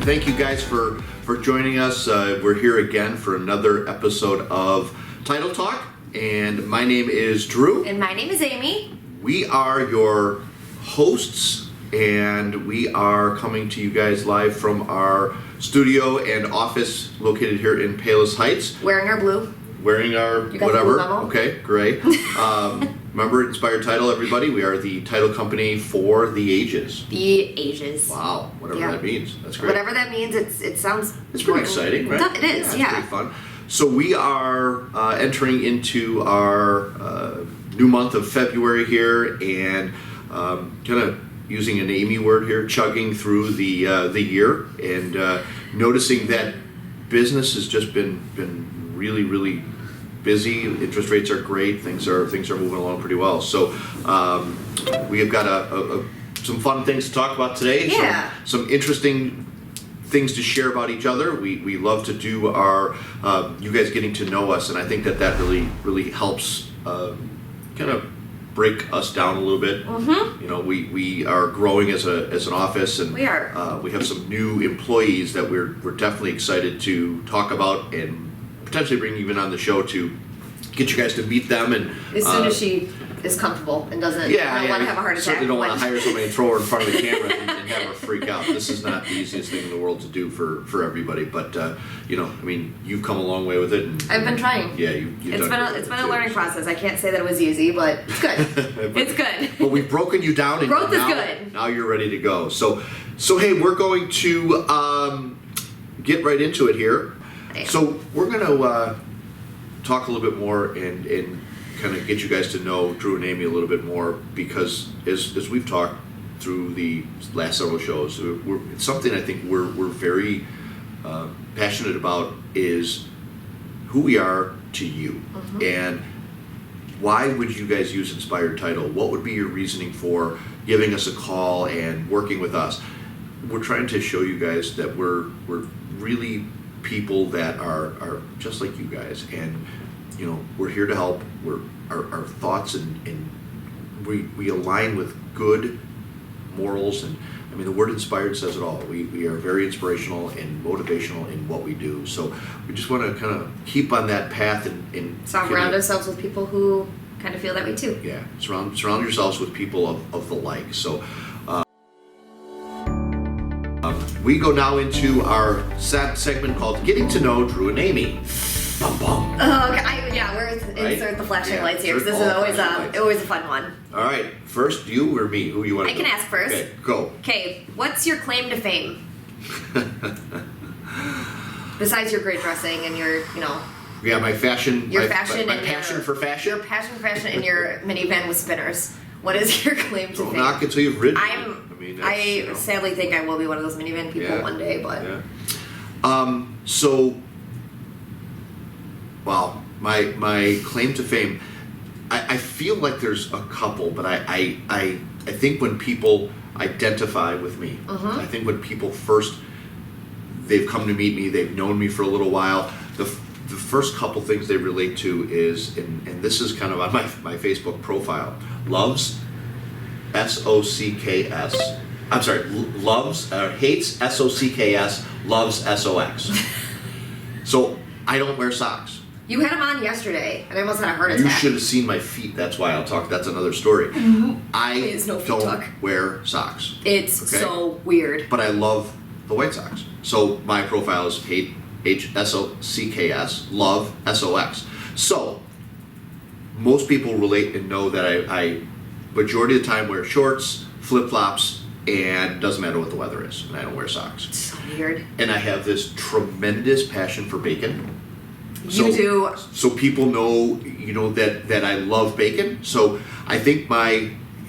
thank you guys for joining us. We're here again for another episode of Title Talk, and my name is Drew. And my name is Amy. We are your hosts, and we are coming to you guys live from our studio and office located here in Palos Heights. Wearing our blue. Wearing our You got whatever. the blue memo? Okay, great. Remember Inspired Title, everybody. We are the title company for the ages. The ages. Wow, whatever Yeah. that means. That's great. Whatever that means, it sounds. It's pretty exciting, right? It is, yeah. It's pretty fun. So we are entering into our new month of February here, and kind of using an Amy word here, chugging through the year, and noticing that business has just been really, really busy. Interest rates are great. Things are moving along pretty well. So we have got some fun things to talk about today. Yeah. Some interesting things to share about each other. We love to do our you guys getting to know us, and I think that really helps kind of break us down a little bit. Mm-hmm. You know, we are growing as an office, and We are. We have some new employees that we're definitely excited to talk about and potentially bring even on the show to get you guys to meet them. And As soon as she is comfortable and doesn't want to have a heart attack. Certainly don't want to hire somebody and throw her in front of the camera and have her freak out. This is not the easiest thing in the world to do for everybody. But you know, I mean, you've come a long way with it. And, I've been trying. Yeah, you've It's done been a too, learning so. process. I can't say that it was easy, but it's good. It's good. But we've broken you down, and Growth is now, good. Now you're ready to go. So hey, we're going to get right into it here. Yeah. So we're going to talk a little bit more and kind of get you guys to know Drew and Amy a little bit more, because as we've talked through the last several shows, it's something I think we're very passionate about, is who we are to you. Mm-hmm. And why would you guys use Inspired Title? What would be your reasoning for giving us a call and working with us? We're trying to show you guys that we're really people that are just like you guys, and you know, we're here to help. Our thoughts and we align with good morals, and I mean, the word inspired says it all. We are very inspirational and motivational in what we do. So we just want to kind of keep on that path and Surround ourselves with people who kind of feel that way too. yeah, surround yourselves with people of the like. So we go now into our segment called Getting to Know Drew and Amy. Bum bum. Okay, we're Right? insert the flashing Yeah, lights here, because this insert is all always flashing lights. always a fun one. All right, first you or me? Who you want to I can go? ask first. Okay, go. Okay, what's your claim to fame? Besides your great dressing and your, Yeah, my fashion. Your my, fashion my and passion your- for fashion. your passion for fashion and your minivan with spinners. What is your claim to Don't fame? knock until you've ridden. I sadly think I will be one of those minivan people Yeah, one day, but yeah. So, well, my claim to fame, I feel like there's a couple, but I think when people identify with me, Mhm. I think when people first, they've come to meet me, they've known me for a little while, the first couple things they relate to is, and this is kind of on my Facebook profile, loves, SOCKS. I'm sorry, loves, hates, SOCKS, loves, SOX. So I don't wear socks. you had them on yesterday, and I almost had a heart attack. You should have seen my feet. That's why I'll talk. That's another story. I Please, no feet don't talk. wear socks, It's Okay. so weird. but I love the White Sox. So my profile is hate, SOCKS, love, SOX. So most people relate and know that I majority of the time wear shorts, flip flops, and doesn't matter what the weather is, and I don't wear socks. It's so weird. And I have this tremendous passion for bacon. You do. So people know, that I love bacon. So I think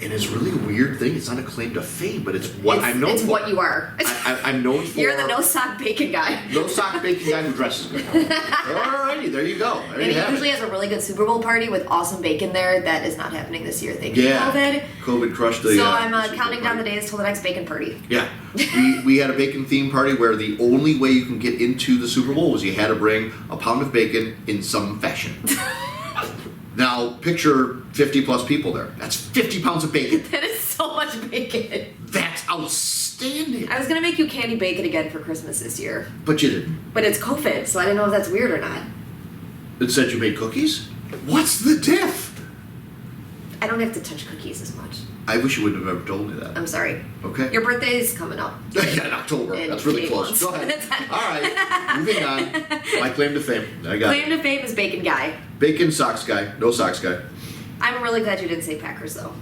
and it's really a weird thing. It's not a claim to fame, but it's what I'm known for. It's what you are. I'm known for. You're the no sock bacon guy. No sock bacon guy who dresses good. Alrighty, there you go. There And you he have usually it. has a really good Super Bowl party with awesome bacon there. That is not happening this year. Thank you, Yeah. COVID. COVID crushed the. So I'm Super Bowl counting down the party. days till the next bacon party. Yeah, we had a bacon themed party where the only way you can get into the Super Bowl was you had to bring a pound of bacon in some fashion. Now picture 50 plus people there. That's 50 pounds of bacon. That is so much bacon. That's outstanding. outstanding. I was gonna make you candy bacon again for Christmas this year, But you didn't. but it's COVID, so I don't know if that's weird or not. It said you made cookies? What's the diff? I don't have to touch cookies as much. I wish you wouldn't have ever told me that. I'm sorry. Okay. Your birthday's coming up. Yeah, in October. In That's really 8 close. months. Go ahead. All right. Moving on. My claim to fame. I got Claim it. to fame is bacon guy. Bacon socks guy. No socks guy. I'm really glad you didn't say Packers though.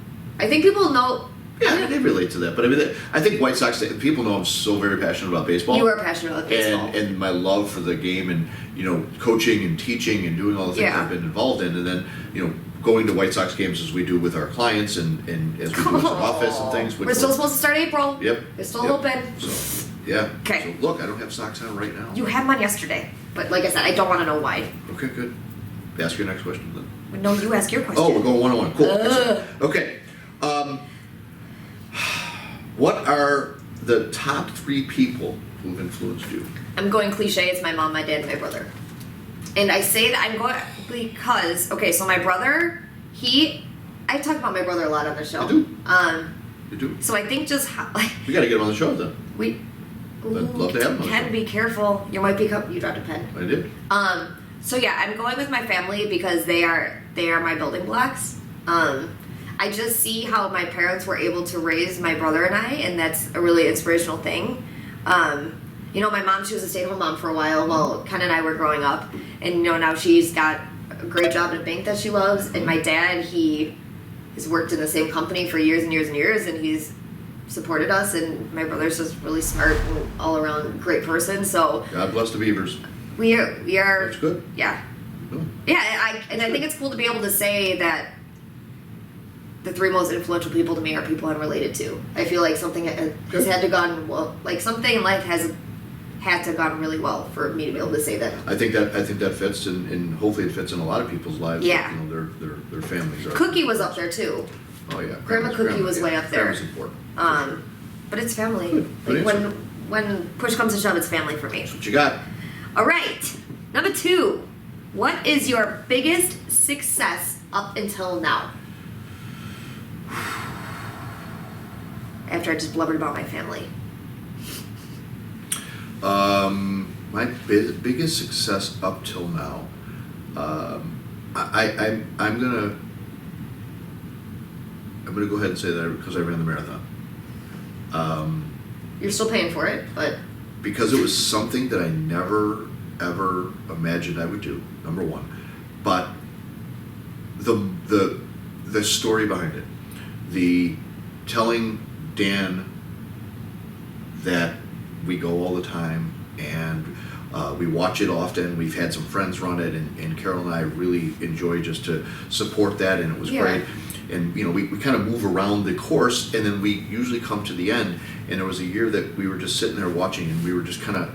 I think people know. Yeah, they relate to that. But I mean, I think White Sox, people know I'm so very passionate about baseball. You are passionate about baseball. And my love for the game and, coaching and teaching and doing all the things Yeah. I've been involved in. And then, going to White Sox games as we do with our clients and as we do with our office and things. We're still supposed to start April. Yep. We're still Yep. open. So, yeah. Okay. So, look, I don't have socks on right now. You had one yesterday, but like I said, I don't want to know why. Okay, good. Ask your next question then. No, you ask your question. Oh, we're going one-on-one. Cool. Ugh. Excellent. Okay. What are the top 3 people who've influenced you? I'm going cliche. It's my mom, my dad, and my brother. And I say that I'm going because so my brother, I talk about my brother a lot on the show. You do. You do. So I think just how We got to get him on the show then. we. I'd love to have him on the Ken, show. be careful. You might become. You dropped a pen. I did. So yeah, I'm going with my family because they are my building blocks. I just see how my parents were able to raise my brother and I, and that's a really inspirational thing. My mom, she was a stay-at-home mom for a while while Ken and I were growing up, and now she's got a great job at a bank that she loves. And my dad, he has worked in the same company for years and years and years, and he's supported us. And my brother's just really smart and all-around great person. So God bless the Beavers. we are. That's good. Yeah. Good. Yeah, I think it's cool to be able to say that the 3 most influential people to me are people I'm related to. I feel like something has had to gone well, like something in life has had to gone really well for me to be able to say that. I think that fits, and hopefully it fits in a lot of people's lives. Yeah. Their families are. Cookie was up there too, Oh yeah. Grandma Cookie was way up there. Grandma's important. but it's family. Good Like answer. when push comes to shove, it's family for me. That's what you got. All right, number 2. What is your biggest success up until now? After I just blubbered about my family. My biggest success up till now, I'm gonna go ahead and say that because I ran the marathon. You're still paying for it, but Because it was something that I never ever imagined I would do. Number one, but the story behind it, the telling Dan that we go all the time and we watch it often. We've had some friends run it, and Carol and I really enjoy just to support that, and it was great. And we kind of move around the course, and then we usually come to the end. And there was a year that we were just sitting there watching, and we were just kind of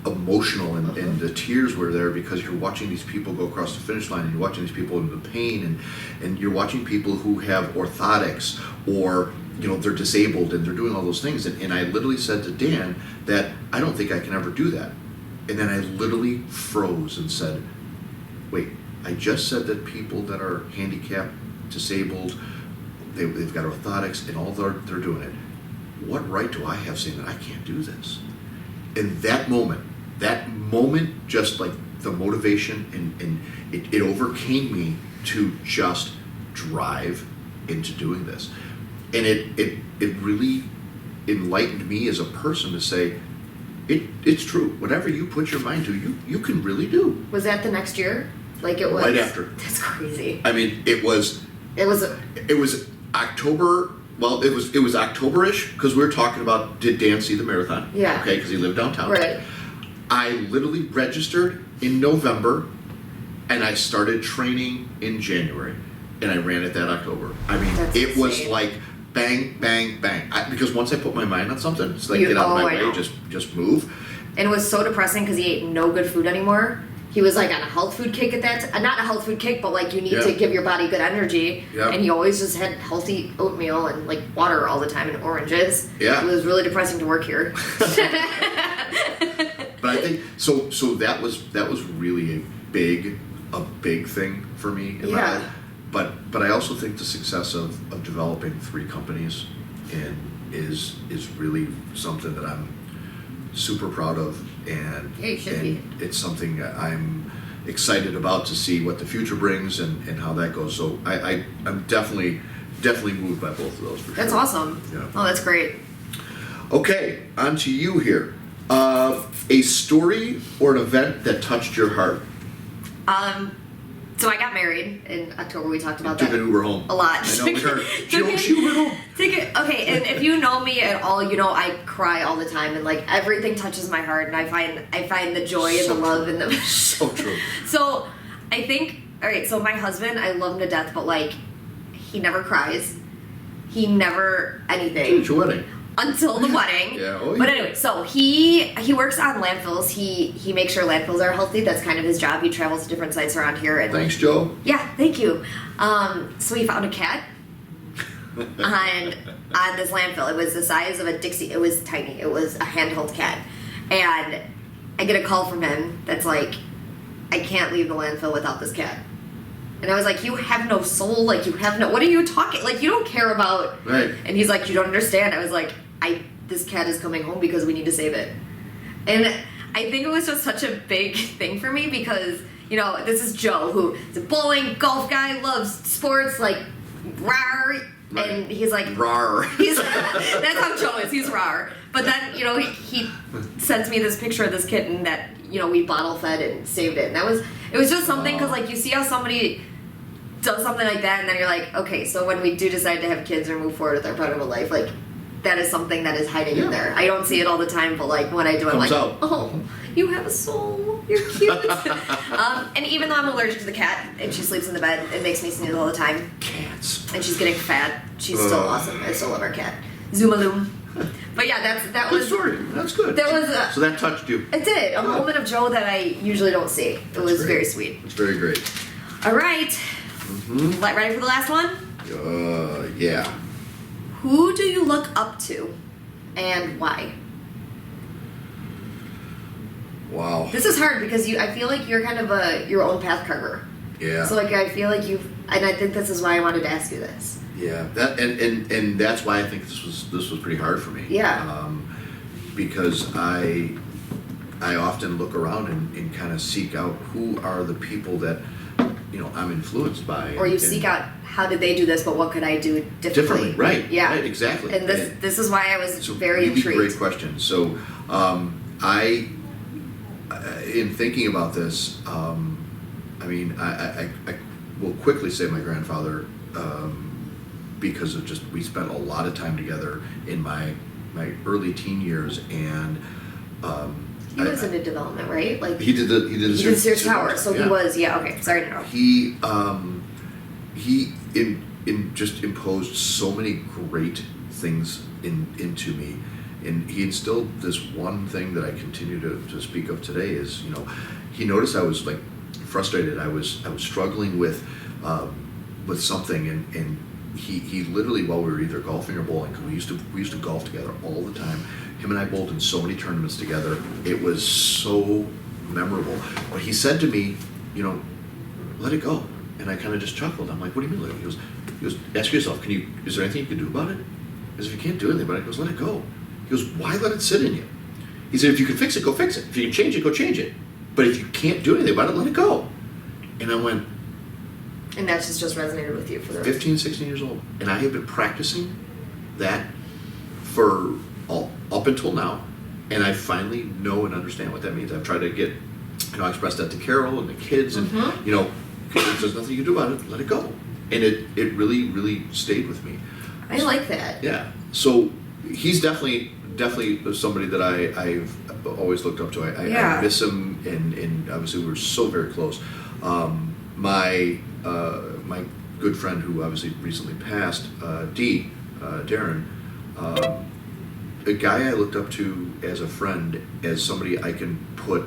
emotional, and the tears were there because you're watching these people go across the finish line, and you're watching these people in the pain, and you're watching people who have orthotics or they're disabled and they're doing all those things. And I literally said to Dan that I don't think I can ever do that. And then I literally froze and said, wait, I just said that people that are handicapped, disabled, they've got orthotics and all they're doing it. What right do I have saying that I can't do this? And that moment just like the motivation and it overcame me to just drive into doing this. And it really enlightened me as a person to say, it's true. Whatever you put your mind to, you can really do. was that the next year? Like it was Right after. That's crazy. I mean, it was October. Well, it was October-ish because we were talking about did Dan see the marathon? Yeah. Okay, because he lived downtown. Right. I literally registered in November, and I started training in January, and I ran it that October. I mean, That's it was insane. like bang, bang, bang. Because once I put my mind on something, it's like You- get out of I my way, know. just move. And it was so depressing because he ate no good food anymore. He was like on a health food kick at that not a health food kick, but like you need to Yeah. give your body good energy. Yeah. And he always just had healthy oatmeal and like water all the time and oranges. Yeah. It was really depressing to work here. But I think so that was really a big thing for me in my Yeah. life. But I also think the success of developing 3 companies and is really something that I'm super proud of, and Yeah, you should be. it's something that I'm excited about to see what the future brings and how that goes. So I'm definitely moved by both of those for sure. That's awesome. Yeah. Oh, that's great. Okay, on to you here. A story or an event that touched your heart. So I got married in October. We talked about Took that an Uber home. a lot. I know, we heard. Took She Ubered home. Okay, and if you know me at all, you know I cry all the time, and like everything touches my heart, and I find the joy and the love and the. So true. So, I think so my husband, I love him to death, but like, he never cries. He never anything. It's your wedding. Until the wedding. Yeah. Oh, yeah. But anyway, so he works on landfills. He makes sure landfills are healthy. That's kind of his job. He travels to different sites around here. And Thanks, Joe. yeah, thank you. So he found a cat on this landfill. It was the size of a Dixie. It was tiny. It was a handheld cat. And I get a call from him that's like, I can't leave the landfill without this cat. And I was like, you have no soul. Like, you have no, what are you talking? Like, you don't care about. Right. And he's like, you don't understand. I was like, this cat is coming home because we need to save it. And I think it was just such a big thing for me because, you know, this is Joe, who is a bowling, golf guy, loves sports, like, rawr. Right. And he's like, Rawr. That's how Joe is. He's rawr. But then, you know, he sends me this picture of this kitten that, you know, we bottle fed and saved it. And it was just something because, like, you see how somebody does something like that, and then you're like, okay, so when we do decide to have kids or move forward with our part of a life, like, that is something that is hiding in there. I don't see it all the time, but like when I do, I'm like, oh, you have a soul. You're cute. And even though I'm allergic to the cat and she sleeps in the bed, it makes me sneeze all the time. Cats. And she's getting fat. She's still awesome. I still love our cat. Zoomaloom. But yeah, that Good was story. That's good. That was so that touched you. it did a moment of Joe that I usually don't see. It was great. very sweet. It's very great. All right, ready for the last one? Yeah. Who do you look up to, and why? Wow. This is hard because I feel like you're kind of your own path carver. Yeah. So like I feel like and I think this is why I wanted to ask you this. Yeah. That and that's why I think this was pretty hard for me. Yeah. Because I often look around and kind of seek out who are the people that, you know, I'm influenced by. Or you seek out how did they do this, but what could I do differently? Right. Yeah. Right, exactly. And this is why I was it's a very really intrigued. great question. So I in thinking about this, I mean, I will quickly say my grandfather, because of just we spent a lot of time together in my early teen years, and he was into development, right? Like he did the Sears Tower, so yeah. he was okay. Sorry to interrupt. He just imposed so many great things into me, and he instilled this one thing that I continue to speak of today is, you know, he noticed I was like frustrated. I was struggling with something, and he literally, while we were either golfing or bowling, because we used to golf together all the time. Him and I bowled in so many tournaments together. It was so memorable. But he said to me, you know, let it go. And I kind of just chuckled. I'm like, what do you mean let it go? He goes, ask yourself, is there anything you can do about it? Because if you can't do anything about it, he goes, let it go. He goes, why let it sit in you? He said, if you can fix it, go fix it. If you can change it, go change it. But if you can't do anything about it, let it go. And I went, And that's just resonated with you for the rest. 15, 16 years old. And I have been practicing that for up until now. And I finally know and understand what that means. I've tried to get, you know, I expressed that to Carol and the kids, and, you know, if there's nothing you can do about it, let it go. And it really, really stayed with me. I like that. Yeah. So he's definitely somebody that I've always looked up to. I miss him, and obviously we're so very close. My good friend who obviously recently passed, Darren, a guy I looked up to as a friend, as somebody I can put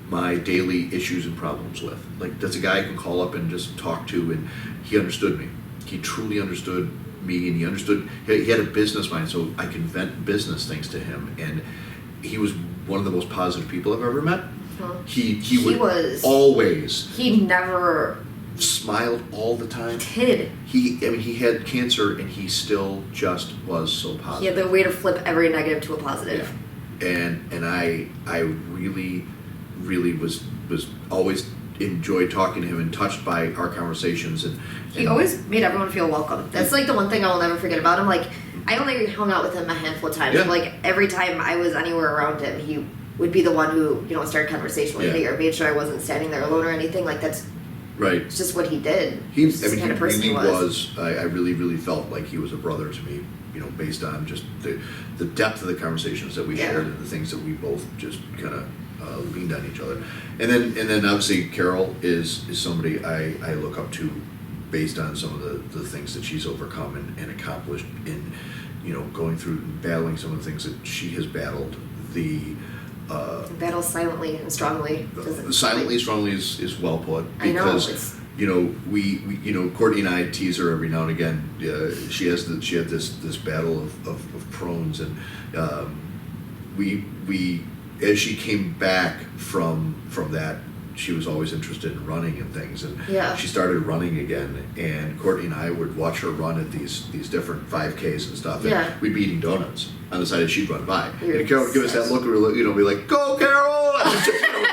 my daily issues and problems with. Like, that's a guy I can call up and just talk to, and he understood me. He truly understood me, and he had a business mind, so I can vent business things to him, and he was one of the most positive people I've ever met. He would was always. He never smiled all the time. Did. He had cancer and he still just was so He positive. had the way to flip every negative to a positive. Yeah. And I really was always enjoyed talking to him and touched by our conversations, and He always made everyone feel welcome. That's like the one thing I will never forget about him. Like, I only hung out with him a handful of times. Yeah. But, like, every time I was anywhere around him, he would be the one who, you know, started conversation with me or made sure I wasn't standing there alone or anything. Like, that's right. just what he did. He It's just the kind of person really he was. I really felt like he was a brother to me, you know, based on just the depth of the conversations that we shared and the things that we both just kind of leaned on each other. And then obviously Carol is somebody I look up to based on some of the things that she's overcome and accomplished in, you know, going through and battling some of the things that she has battled. Battle silently and strongly. Silently, strongly is well put, I know, because it's- you know we you know, Courtney and I tease her every now and again. She had this battle of Crohn's, and we as she came back from that, she was always interested in running and things, and she started running again. And Courtney and I would watch her run at these different 5Ks and stuff. And we'd be eating donuts on the side as she'd run by. And Carol would give us that look, and you know, be like, "Go, Carol!" And just, you know,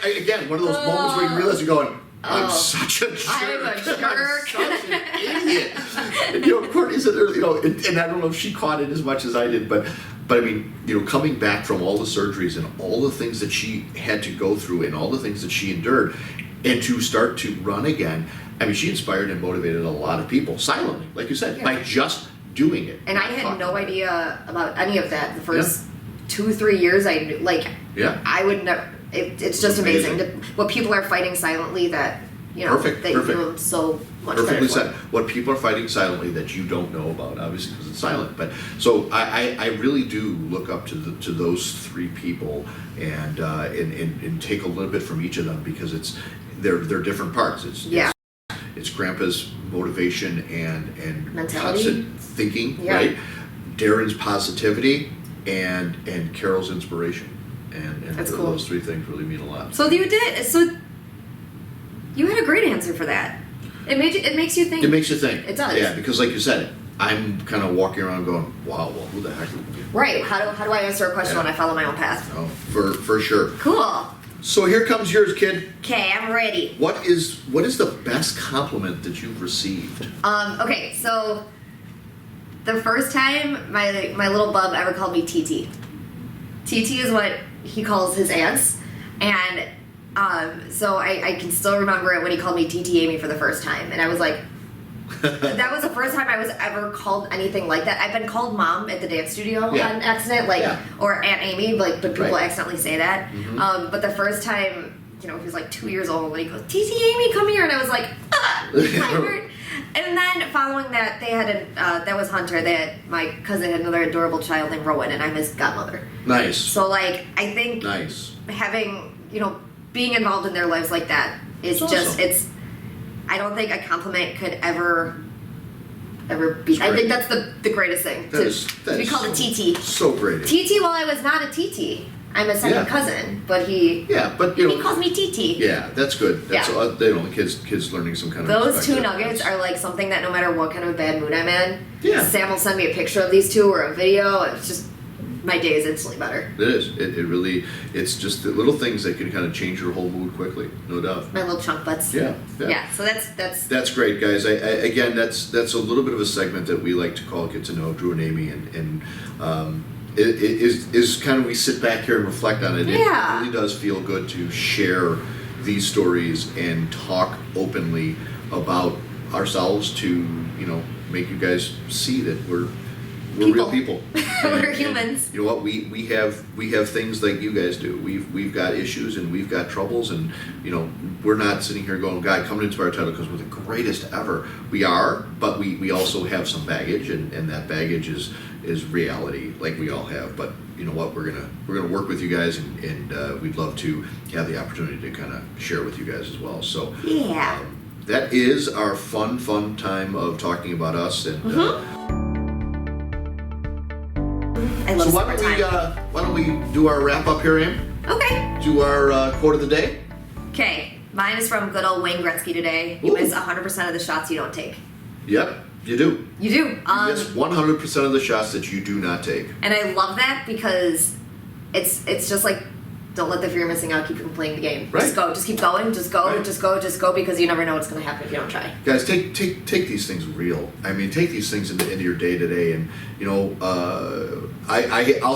and again, one of those moments where you realize you're going, I'm such a jerk. I'm a jerk. I'm such an idiot. And, you know, Courtney said, you know, and I don't know if she caught it as much as I did, but I mean, you know, coming back from all the surgeries and all the things that she had to go through and all the things that she endured, and to start to run again, I mean, she inspired and motivated a lot of people silently, like you said, by just doing it. And I had no idea about any of that the first 2-3 years. I knew, like, I would never. It's just amazing what people are fighting silently that, you know, that you know so much Perfectly better for. said. What people are fighting silently that you don't know about, obviously, because it's silent. But so I really do look up to those three people and take a little bit from each of them, because they're different parts. It's Grandpa's motivation and mentality, constant thinking, right? Darren's positivity and Carol's inspiration. And That's cool. Those three things really mean a lot. So you did. So you had a great answer for that. It makes you think. It makes you think. It does. Yeah, because like you said, I'm kind of walking around going, "Wow, well, who the heck?" Right. How do I answer a question when I follow my own path? Oh, for sure. Cool. So here comes yours, kid. Okay, I'm ready. What is the best compliment that you've received? Okay, so the first time my little bub ever called me TT. TT is what he calls his aunts, and so I can still remember it when he called me TT Aimee for the first time, and I was like, that was the first time I was ever called anything like that. I've been called Mom at the dance studio on accident, or Aunt Amy, but people accidentally say that. Mm-hmm. But the first time, you know, he was like 2 years old when he goes, TT Aimee, come here, and I was like, I hurt. And then following that, they had that was Hunter. My cousin had another adorable child named Rowan, and I'm his godmother. Nice. So like, I think having, you know, being involved in their lives like that is awesome. I don't think a compliment could ever be. I think that's the greatest thing to be called a TT. So great. TT. Well, I was not a TT. I'm a second cousin, but he. Yeah, but you know, he calls me TT. Yeah, that's good. That's you know, kids learning some kind of. Those two nuggets are like something that no matter what kind of a bad mood I'm in, Sam will send me a picture of these two or a video. It's just my day is instantly better. It is. It really. It's just the little things that can kind of change your whole mood quickly, no doubt. My little chunk butts. Yeah. So that's. That's great, guys. Again, that's a little bit of a segment that we like to call "Get to Know Dru and Aimee," and it is kind of, we sit back here and reflect on it. Yeah. It really does feel good to share these stories and talk openly about ourselves to, you know, make you guys see that we're real people. We're humans. And you know what? We have things like you guys do. We've got issues and we've got troubles, and you know, we're not sitting here going, "God, come to Inspire Title because we're the greatest ever." We are, but we also have some baggage, and that baggage is reality, like we all have. But you know what? We're gonna work with you guys, and we'd love to have the opportunity to kind of share with you guys as well. So that is our fun time of talking about us, and. I love so why don't we do our wrap up here, Em? Okay. Do our quote of the day. Okay. Mine is from good old Wayne Gretzky today. You Ooh. miss 100% of the shots you don't take. Yep, you do. You do. You miss 100% of the shots that you do not take. And I love that because it's just like, don't let the fear of missing out keep you from playing the game. Right. Just go. Just keep going. Just go. Right. Just go. Just go because you never know what's going to happen if you don't try. Guys, take these things real. I mean, take these things into your day to day, and you know, I'll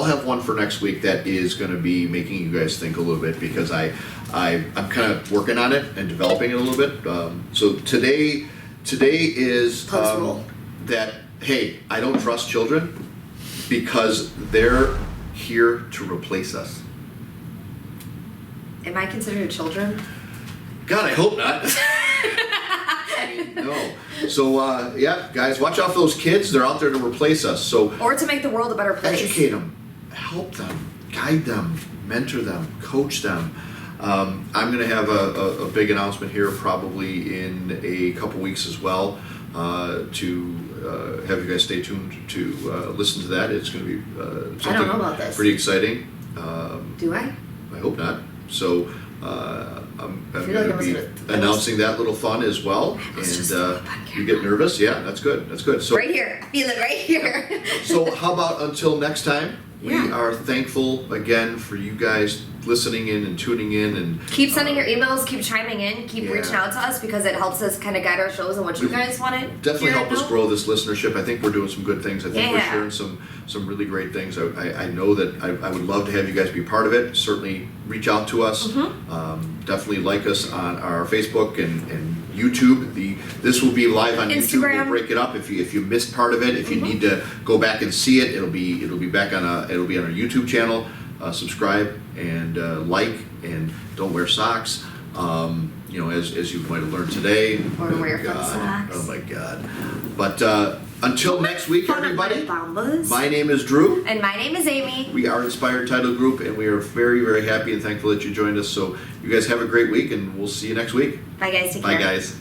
have one for next week that is going to be making you guys think a little bit because I'm kind of working on it and developing it a little bit. So today is Post rule. that hey, I don't trust children because they're here to replace us. Am I considered children? God, I hope not. No. So, yeah, guys, watch out for those kids. They're out there to replace us. So, Or to make the world a better place. educate them, help them, guide them, mentor them, coach them. I'm going to have a big announcement here probably in a couple weeks as well to have you guys stay tuned to listen to that. It's going to be something I don't know about this. pretty exciting. Do I? I hope not. So I'm feel going like to be I must have- announcing that little fun as well. must just And do it on you get nervous? Yeah, that's good. That's good. So Right here. I feel it right here. so how about until next time? We Yeah. are thankful again for you guys listening in and tuning in and Keep sending your emails, keep chiming in, keep Yeah. reaching out to us because it helps us kind of guide our shows and what you guys want to definitely hear help and us know. grow this listenership. I think we're doing some good things. I think we're Yeah. sharing some really great things. I know that I would love to have you guys be part of it. Certainly reach out to us. Definitely like us on our Facebook and YouTube. This will be live on YouTube. Instagram. We'll break it up if you missed part of it. If you need to go back and see it, it'll be back on our YouTube channel. Subscribe and like, and don't wear socks. You know, as you might have learned today. Or Oh, wear flip God. socks. Oh my God! But until next week, Fun of my everybody. bombas. My name is Drew. And my name is Amy. We are Inspired Title Group, and we are very, very happy and thankful that you joined us. So you guys have a great week, and we'll see you next week. Bye guys. Take Bye, care. guys.